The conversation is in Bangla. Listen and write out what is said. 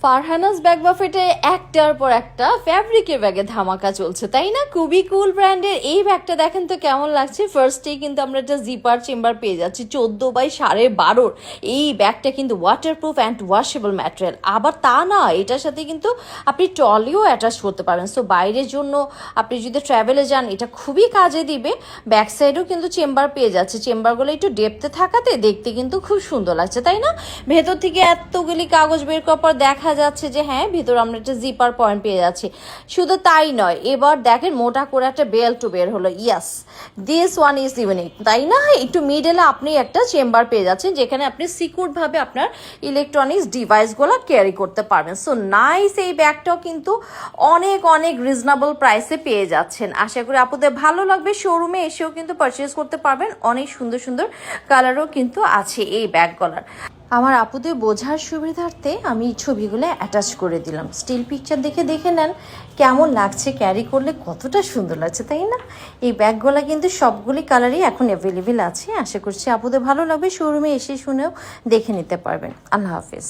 ফারহানাস ব্যাগ বাফেটে একটার পর একটা ফ্যাব্রিকের ব্যাগে ধামাকা চলছে, তাই না? খুবই কুল ব্র্যান্ডের এই ব্যাগটা দেখেন তো কেমন লাগছে। ফার্স্টেই কিন্তু আমরা একটা জিপার চেম্বার পেয়ে যাচ্ছি 14x12.5। এই ব্যাগটা কিন্তু ওয়াটারপ্রুফ অ্যান্ড ওয়াশেবল ম্যাটেরিয়াল। আবার তা না, এটার সাথে কিন্তু আপনি ট্রলিও অ্যাটাচ করতে পারেন। সো বাইরের জন্য আপনি যদি ট্রাভেলে যান এটা খুবই কাজে দিবে। ব্যাক সাইডেও কিন্তু চেম্বার পেয়ে যাচ্ছে, চেম্বারগুলো একটু ডেপথে থাকাতে দেখতে কিন্তু খুব সুন্দর লাগছে, তাই না? ভেতর থেকে এতগুলি কাগজ বের করার পর দেখা যাচ্ছে যে হ্যাঁ, ভিতর আমরা একটা জিপার পয়েন্ট পেয়ে যাচ্ছি। শুধু তাই নয়, এবার দেখেন মোটা করে একটা বেল্টও বের হলো। ইয়াস, দিস ওয়ান ইজ ইউনিক, তাই না? একটু মিডলে আপনি একটা চেম্বার পেয়ে যাচ্ছেন যেখানে আপনি সিকিউরভাবে আপনার ইলেকট্রনিক্স ডিভাইসগুলো ক্যারি করতে পারবেন। সো নাইস, এই ব্যাগটাও কিন্তু অনেক অনেক রিজনেবল প্রাইসে পেয়ে যাচ্ছেন। আশা করি আপনাদের ভালো লাগবে। শোরুমে এসেও কিন্তু পারচেস করতে পারবেন। অনেক সুন্দর সুন্দর কালারও কিন্তু আছে এই ব্যাগগুলোর। আমার আপুদের বোঝার সুবিধার্থে আমি ছবিগুলো অ্যাটাচ করে দিলাম। স্টিল পিকচার দেখে দেখে নেন কেমন লাগছে, ক্যারি করলে কতটা সুন্দর লাগছে, তাই না? এই ব্যাগগুলো কিন্তু সবগুলি কালারই এখন অ্যাভেলেবেল আছে। আশা করছি আপুদের ভালো লাগবে। শোরুমে এসে শুনেও দেখে নিতে পারবেন। আল্লাহ হাফেজ।